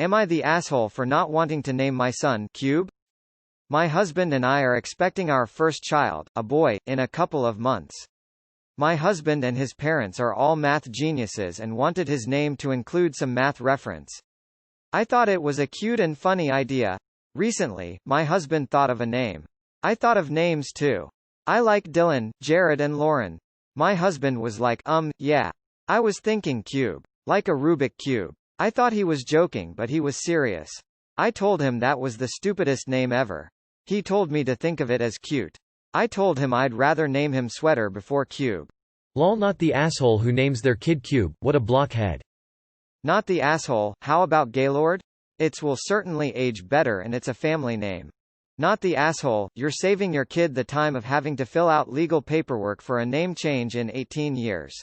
Am I the asshole for not wanting to name my son Cube? My husband and I are expecting our first child, a boy, in a couple of months. My husband and his parents are all math geniuses and wanted his name to include some math reference. I thought it was a cute and funny idea. Recently, my husband thought of a name. I thought of names too. I like Dylan, Jared and Lauren. My husband was like, yeah. I was thinking cube. Like a Rubik cube. I thought he was joking but he was serious. I told him that was the stupidest name ever. He told me to think of it as cute. I told him I'd rather name him Sweater before Cube. Lol, not the asshole who names their kid Cube, what a blockhead. Not the asshole, how about Gaylord? It will certainly age better and it's a family name. Not the asshole, you're saving your kid the time of having to fill out legal paperwork for a name change in 18 years.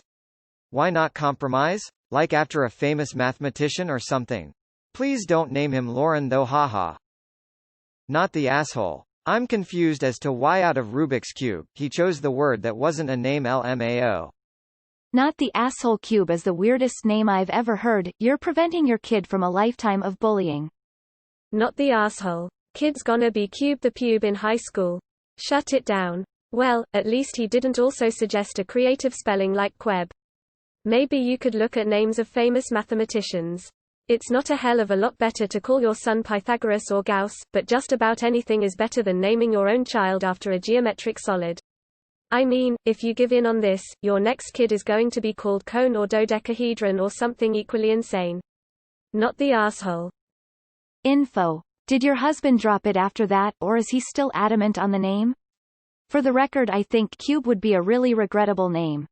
Why not compromise? Like after a famous mathematician or something. Please don't name him Lauren though, haha. Not the asshole. I'm confused as to why out of Rubik's Cube, he chose the word that wasn't a name LMAO. Not the asshole. Cube is the weirdest name I've ever heard. You're preventing your kid from a lifetime of bullying. Not the asshole. Kid's gonna be Cube the Pube in high school. Shut it down. Well, at least he didn't also suggest a creative spelling like Queb. Maybe you could look at names of famous mathematicians. It's not a hell of a lot better to call your son Pythagoras or Gauss, but just about anything is better than naming your own child after a geometric solid. I mean, if you give in on this, your next kid is going to be called cone or dodecahedron or something equally insane. Not the asshole. Info. Did your husband drop it after that, or is he still adamant on the name? For the record, I think Cube would be a really regrettable name.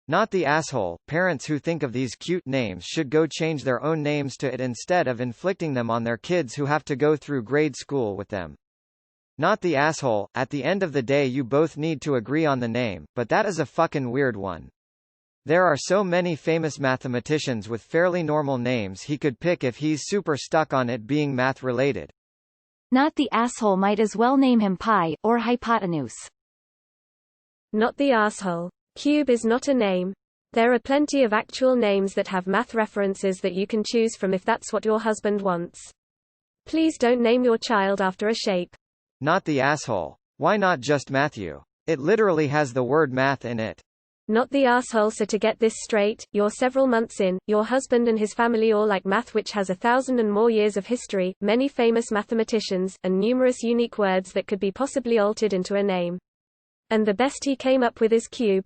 Not the asshole. Parents who think of these cute names should go change their own names to it instead of inflicting them on their kids who have to go through grade school with them. Not the asshole. At the end of the day you both need to agree on the name, but that is a fucking weird one. There are so many famous mathematicians with fairly normal names he could pick if he's super stuck on it being math related. Not the asshole. Might as well name him Pi, or Hypotenuse. Not the asshole. Cube is not a name. There are plenty of actual names that have math references that you can choose from if that's what your husband wants. Please don't name your child after a shape. Not the asshole. Why not just Matthew? It literally has the word math in it. Not the asshole. So to get this straight, you're several months in, your husband and his family all like math, which has 1,000 and more years of history, many famous mathematicians, and numerous unique words that could be possibly altered into a name. And the best he came up with is Cube.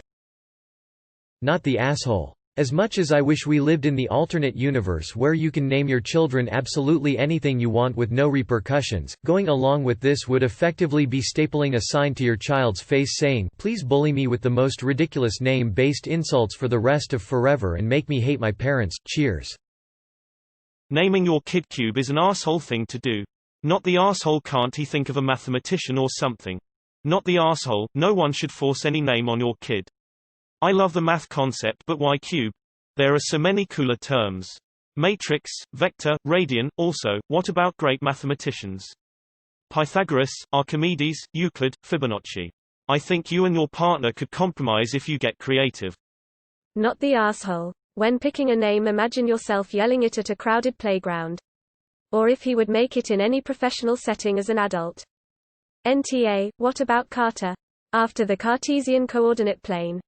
Not the asshole. As much as I wish we lived in the alternate universe where you can name your children absolutely anything you want with no repercussions, going along with this would effectively be stapling a sign to your child's face saying, "Please bully me with the most ridiculous name-based insults for the rest of forever and make me hate my parents, cheers." Naming your kid Cube is an asshole thing to do. Not the asshole. Can't he think of a mathematician or something? Not the asshole. No one should force any name on your kid. I love the math concept, but why cube? There are so many cooler terms. Matrix, vector, radian. Also, what about great mathematicians? Pythagoras, Archimedes, Euclid, Fibonacci. I think you and your partner could compromise if you get creative. Not the asshole. When picking a name, imagine yourself yelling it at a crowded playground. Or if he would make it in any professional setting as an adult. NTA, what about Carter? After the Cartesian coordinate plane.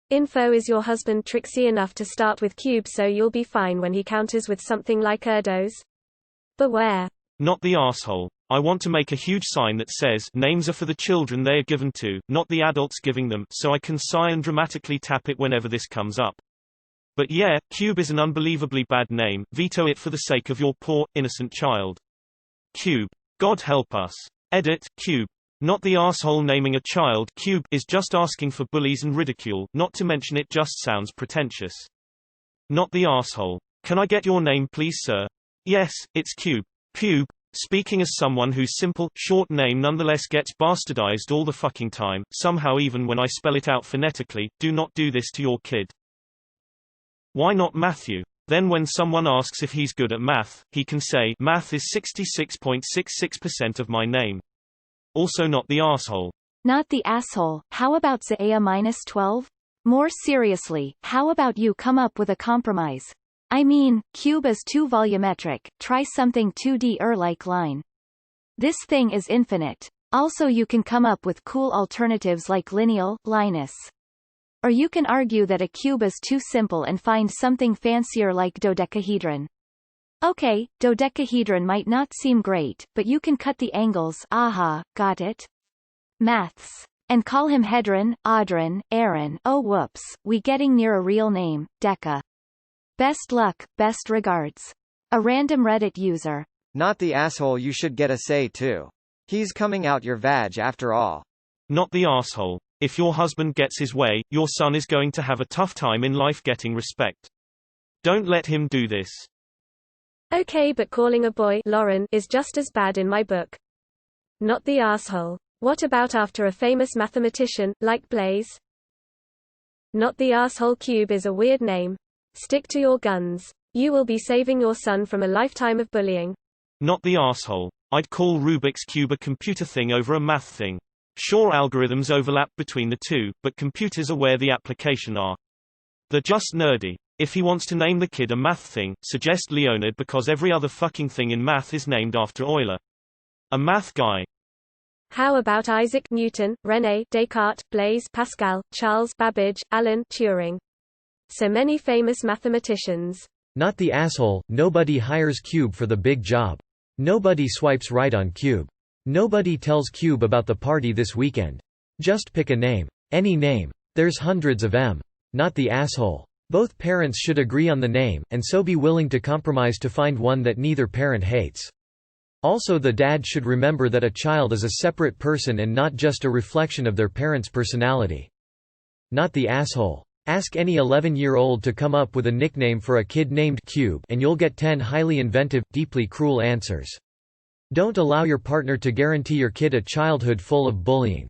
Info. Is your husband tricksy enough to start with Cube so you'll be fine when he counters with something like Erdos? Beware. Not the asshole. I want to make a huge sign that says, names are for the children they are given to, not the adults giving them, so I can sigh and dramatically tap it whenever this comes up. But yeah, Cube is an unbelievably bad name. Veto it for the sake of your poor, innocent child. Cube. God help us. Edit, Cube. Not the asshole. Naming a child Cube is just asking for bullies and ridicule, not to mention it just sounds pretentious. Not the asshole. Can I get your name please, sir? Yes, it's Cube. Pube. Speaking as someone whose simple, short name nonetheless gets bastardized all the fucking time, somehow even when I spell it out phonetically, do not do this to your kid. Why not Matthew? Then when someone asks if he's good at math, he can say, math is 66.66% of my name. Also not the asshole. Not the asshole. How about Zaea -12? More seriously, how about you come up with a compromise? I mean, cube is too volumetric, try something 2D like line. This thing is infinite. Also you can come up with cool alternatives like lineal, Linus. Or you can argue that a cube is too simple and find something fancier like dodecahedron. Okay, dodecahedron might not seem great, but you can cut the angles, aha, got it? Maths. And call him Hedron, Audron, Aaron, oh whoops, we getting near a real name, Deca. Best luck, best regards. A random Reddit user. Not the asshole you should get a say too. He's coming out your vag after all. Not the asshole. If your husband gets his way, your son is going to have a tough time in life getting respect. Don't let him do this. Okay, but calling a boy Lauren is just as bad in my book. Not the asshole. What about after a famous mathematician, like Blaze? Not the asshole. Cube is a weird name. Stick to your guns. You will be saving your son from a lifetime of bullying. Not the asshole. I'd call Rubik's Cube a computer thing over a math thing. Sure, algorithms overlap between the two, but computers are where the application are. They're just nerdy. If he wants to name the kid a math thing, suggest Leonid because every other fucking thing in math is named after Euler. A math guy. How about Isaac Newton, René Descartes, Blaise Pascal, Charles Babbage, Alan Turing? So many famous mathematicians. Not the asshole. Nobody hires Cube for the big job. Nobody swipes right on Cube. Nobody tells Cube about the party this weekend. Just pick a name. Any name. There's hundreds of them. Not the asshole. Both parents should agree on the name, and so be willing to compromise to find one that neither parent hates. Also, the dad should remember that a child is a separate person and not just a reflection of their parent's personality. Not the asshole. Ask any 11-year-old to come up with a nickname for a kid named Cube and you'll get 10 highly inventive, deeply cruel answers. Don't allow your partner to guarantee your kid a childhood full of bullying.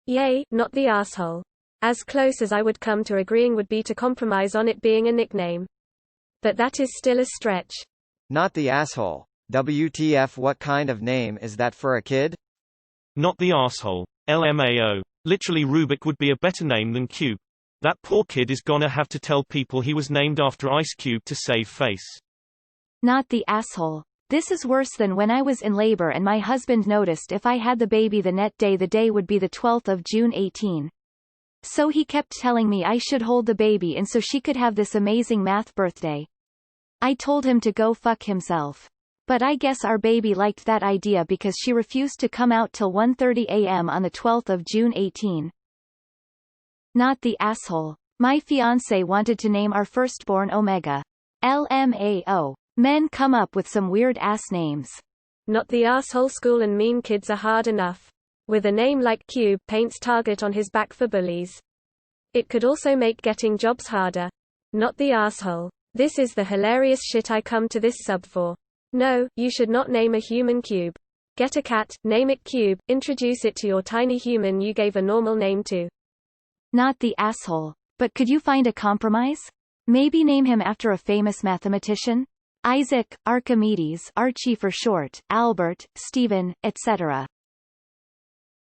Yay, not the asshole. As close as I would come to agreeing would be to compromise on it being a nickname. But that is still a stretch. Not the asshole. WTF, what kind of name is that for a kid? Not the asshole. LMAO. Literally, Rubik would be a better name than Cube. That poor kid is gonna have to tell people he was named after Ice Cube to save face. Not the asshole. This is worse than when I was in labor and my husband noticed if I had the baby the day would be the 12th of June 18. So he kept telling me I should hold the baby and so she could have this amazing math birthday. I told him to go fuck himself. But I guess our baby liked that idea because she refused to come out till 1:30 a.m. on the 12th of June 18. Not the asshole. My fiancé wanted to name our firstborn Omega. LMAO. Men come up with some weird-ass names. Not the asshole. School and mean kids are hard enough. With a name like Cube, paints target on his back for bullies. It could also make getting jobs harder. Not the asshole. This is the hilarious shit I come to this sub for. No, you should not name a human Cube. Get a cat, name it Cube, introduce it to your tiny human you gave a normal name to. Not the asshole. But could you find a compromise? Maybe name him after a famous mathematician? Isaac, Archimedes, Archie for short, Albert, Stephen, etc.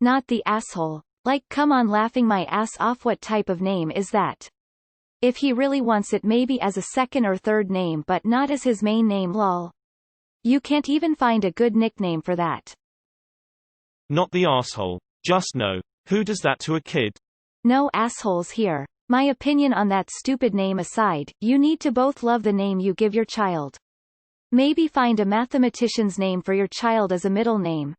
Not the asshole. Like, come on, laughing my ass off, what type of name is that? If he really wants it, maybe as a second or third name but not as his main name, lol. You can't even find a good nickname for that. Not the asshole. Just no. Who does that to a kid? No assholes here. My opinion on that stupid name aside, you need to both love the name you give your child. Maybe find a mathematician's name for your child as a middle name.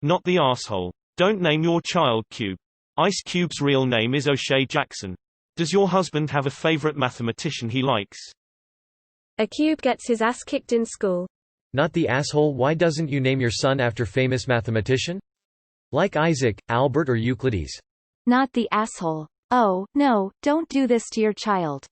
Not the asshole. Don't name your child Cube. Ice Cube's real name is O'Shea Jackson. Does your husband have a favorite mathematician he likes? A cube gets his ass kicked in school. Not the asshole. Why doesn't you name your son after famous mathematician? Like Isaac, Albert or Euclides. Not the asshole. Oh, no, don't do this to your child.